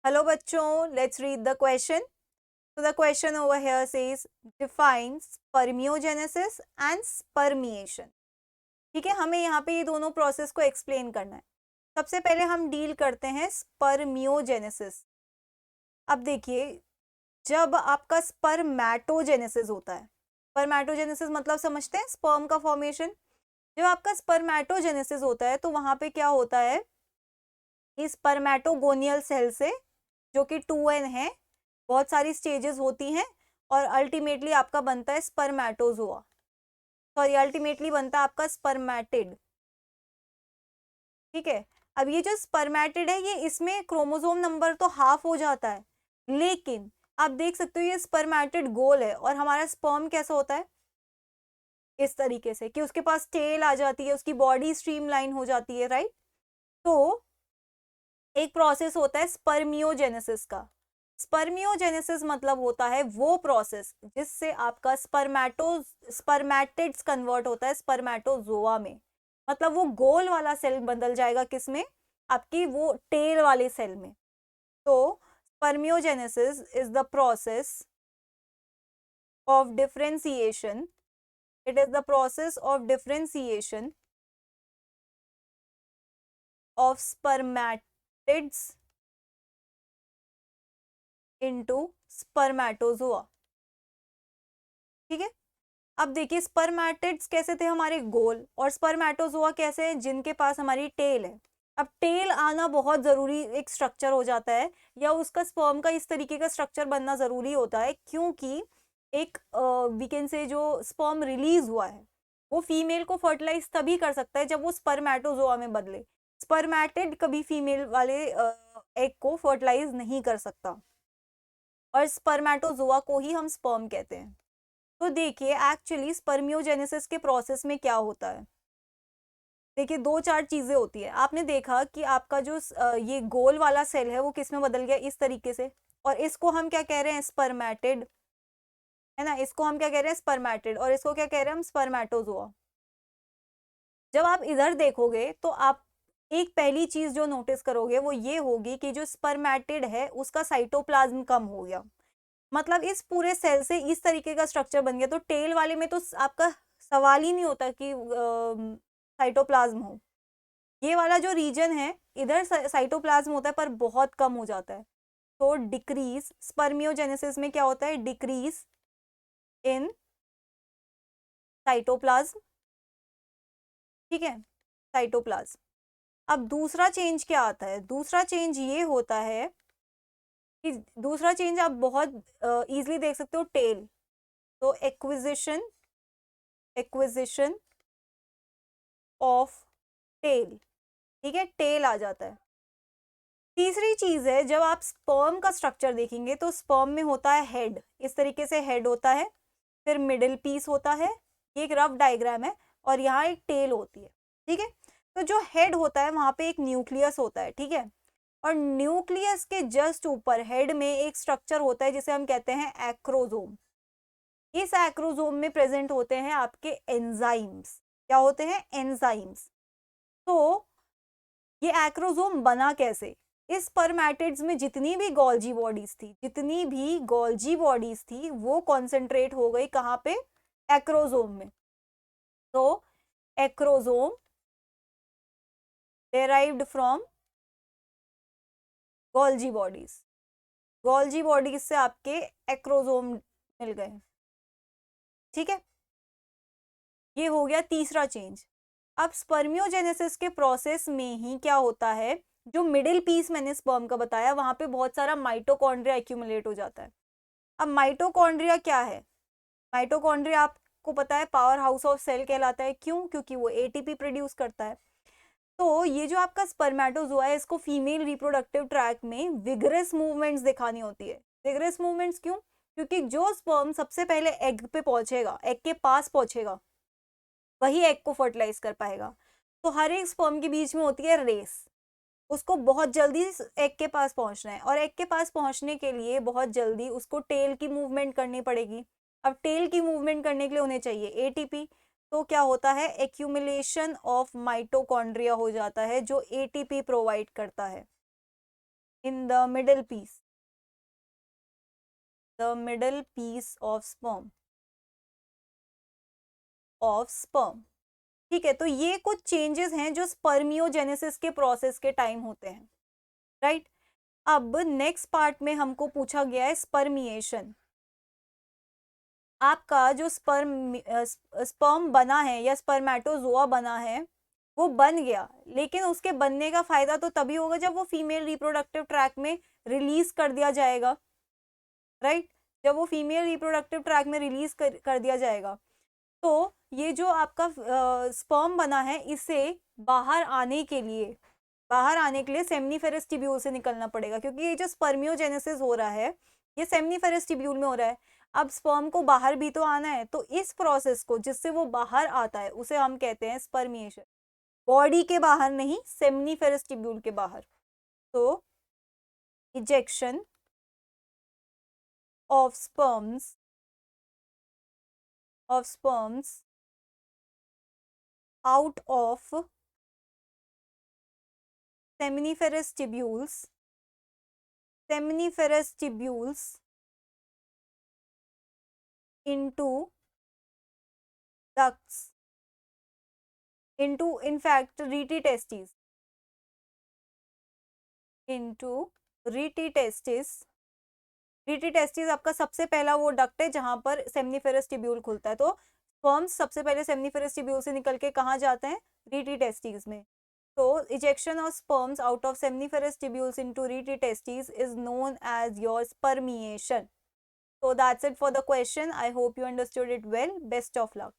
Hello बच्चों, let's read the question. So the question over here says define spermiogenesis and spermiation. ठीक है, हमें यहाँ पे ये दोनों प्रोसेस को एक्सप्लेन करना है. सबसे पहले हम डील करते हैं स्पर्मियोजेनेसिस. अब देखिए, जब आपका स्पर्मैटोजेनेसिस होता है, स्पर्मैटोजेनेसिस मतलब समझते हैं स्पर्म का फॉर्मेशन. जब आपका स्पर्मैटोजेनेसिस होता है तो वहां पे क्या होता है, इस स्पर्मैटोगोनियल सेल से, जो कि 2n है, बहुत सारी स्टेजेस होती हैं और अल्टीमेटली आपका बनता है स्पर्मैटोजोआ. सॉरी, अल्टीमेटली बनता है आपका स्पर्मैटिड. ठीक है. अब ये जो स्पर्मैटिड है, ये इसमें क्रोमोसोम नंबर तो हाफ हो जाता है, लेकिन आप देख सकते हो ये स्पर्मैटिड गोल है और हमारा स्पर्म कैसा होता है, इस तरीके से कि उसके पास टेल आ जाती है, उसकी बॉडी स्ट्रीमलाइन हो जाती है, राइट. तो एक प्रोसेस होता है स्पर्मियोजेनेसिस का. स्पर्मियोजेनेसिस मतलब होता है वो प्रोसेस जिससे आपका स्पर्मैटिड्स कन्वर्ट होता है स्पर्मैटोजोआ में. मतलब वो गोल वाला सेल बदल जाएगा किसमें, आपकी वो टेल वाले सेल में. तो spermiogenesis is the process of differentiation. It is the process of differentiation of spermatids into spermatozoa. ठीक है. अब देखिए, स्पर्मैटिड्स कैसे थे हमारे, गोल, और स्पर्मैटोजोआ कैसे हैं, जिनके पास हमारी टेल है. अब टेल आना बहुत जरूरी एक स्ट्रक्चर हो जाता है, या उसका स्पर्म का इस तरीके का स्ट्रक्चर बनना जरूरी होता है, क्योंकि एक वी कैन से जो स्पर्म रिलीज हुआ है वो फीमेल को फर्टिलाइज तभी कर सकता है जब वो स्पर्मैटोजोआ में बदले. स्पर्मैटिड कभी फीमेल वाले एग को फर्टिलाइज नहीं कर सकता, और स्पर्मैटोजोआ को ही हम स्पर्म कहते हैं. तो देखिए, एक्चुअली स्पर्मियोजेनेसिस के प्रोसेस में क्या होता है. देखिए, दो चार चीजें होती है. आपने देखा कि आपका जो ये गोल वाला सेल है वो किस में बदल गया, इस तरीके से, और इसको हम क्या कह रहे हैं, स्पर्मैटिड, है ना. इसको हम क्या कह रहे हैं, स्पर्मैटिड, और इसको क्या कह रहे हैं हम, स्पर्मैटोजोआ. जब आप इधर देखोगे तो आप एक पहली चीज जो नोटिस करोगे वो ये होगी कि जो स्पर्मैटिड है उसका साइटोप्लाज्म कम हो गया. मतलब इस पूरे सेल से इस तरीके का स्ट्रक्चर बन गया. तो टेल वाले में तो आपका सवाल ही नहीं होता कि साइटोप्लाज्म हो. ये वाला जो रीजन है, इधर साइटोप्लाज्म होता है पर बहुत कम हो जाता है. तो डिक्रीज स्पर्मियोजेनेसिस में क्या होता है, डिक्रीज इन साइटोप्लाज्म. ठीक है, साइटोप्लाज्म. अब दूसरा चेंज क्या आता है, दूसरा चेंज ये होता है कि दूसरा चेंज आप बहुत इजीली देख सकते हो, टेल. तो एक्विजिशन, एक्विजिशन ऑफ टेल. ठीक है, टेल आ जाता है. तीसरी चीज है, जब आप स्पर्म का स्ट्रक्चर देखेंगे तो स्पर्म में होता है हेड, इस तरीके से हेड होता है, फिर मिडिल पीस होता है, ये एक रफ डायग्राम है, और यहाँ एक टेल होती है. ठीक है. तो जो हेड होता है वहां पे एक न्यूक्लियस होता है. ठीक है. और न्यूक्लियस के जस्ट ऊपर हेड में एक स्ट्रक्चर होता है जिसे हम कहते हैं एक्रोजोम. इस एक्रोजोम में प्रेजेंट होते हैं आपके एंजाइम्स. क्या होते हैं, एंजाइम्स. तो ये एक्रोजोम बना कैसे, इस स्पर्मैटिड्स में जितनी भी गोल्जी बॉडीज थी, जितनी भी गोल्जी बॉडीज थी वो कॉन्सेंट्रेट हो गई कहाँ पे, एक्रोजोम में. तो acrosome derived from Golgi bodies. Golgi bodies से आपके एक्रोजोम मिल गए. ठीक है. ये हो गया तीसरा चेंज. अब स्पर्मियोजेनेसिस के प्रोसेस में ही क्या होता है, जो मिडिल पीस मैंने स्पर्म का बताया वहां पे बहुत सारा माइटोकॉन्ड्रिया एक्यूमुलेट हो जाता है. अब माइटोकॉन्ड्रिया क्या है, माइटोकॉन्ड्रिया आपको पता है पावर हाउस ऑफ सेल कहलाता है. क्यों, क्योंकि वो एटीपी प्रोड्यूस करता है. तो ये जो आपका स्पर्मेटोजोआ है, इसको फीमेल रिप्रोडक्टिव ट्रैक में विगरस मूवमेंट्स दिखानी होती है. विगरस मूवमेंट्स क्यों, क्योंकि जो स्पर्म सबसे पहले एग पे पहुंचेगा, एग के पास पहुंचेगा, वही एग को फर्टिलाइज कर पाएगा. तो हर एक स्पर्म के बीच में होती है रेस, उसको बहुत जल्दी एग के पास पहुंचना है, और एग के पास पहुंचने के लिए बहुत जल्दी उसको टेल की मूवमेंट करनी पड़ेगी. अब टेल की मूवमेंट करने के लिए उन्हें चाहिए एटीपी. तो क्या होता है, एक्यूमुलेशन ऑफ माइटोकॉन्ड्रिया हो जाता है जो एटीपी प्रोवाइड करता है. in the middle piece, the middle piece of sperm. ठीक है, तो ये कुछ चेंजेस हैं जो स्पर्मियोजेनेसिस के प्रोसेस के टाइम होते हैं, राइट. अब नेक्स्ट पार्ट में हमको पूछा गया है स्पर्मिएशन. आपका जो स्पर्म बना है या स्पर्मेटोजोआ बना है वो बन गया, लेकिन उसके बनने का फायदा तो तभी होगा जब वो फीमेल रिप्रोडक्टिव ट्रैक में रिलीज कर दिया जाएगा, राइट. जब वो फीमेल रिप्रोडक्टिव ट्रैक में रिलीज कर दिया जाएगा, तो ये जो आपका स्पर्म बना है इसे बाहर आने के लिए सेमनीफेरस ट्यूब्यूल से निकलना पड़ेगा, क्योंकि ये जो स्पर्मियोजेनेसिस हो रहा है ये सेमनीफेरस ट्यूब्यूल में हो रहा है. अब स्पर्म को बाहर भी तो आना है, तो इस प्रोसेस को जिससे वो बाहर आता है उसे हम कहते हैं स्पर्मिएशन. बॉडी के बाहर नहीं, सेमनीफेरस ट्यूब्यूल के बाहर. तो ejection of sperms out of seminiferous tubules into ducts, into in fact rete testes, into rete testes. Rete testis आपका सबसे पहला वो डक्ट है जहां पर सेमनीफेरस ट्यूब्यूल खुलता है. तो स्पर्म्स सबसे पहले सेमनीफेरस ट्यूब्यूल से निकल के कहाँ जाते हैं, रीटी टेस्टिस में. तो ejection of sperms out of seminiferous tubules into rete testis is known as your spermiation. So that's it for the question. I hope you understood it well. Best of luck.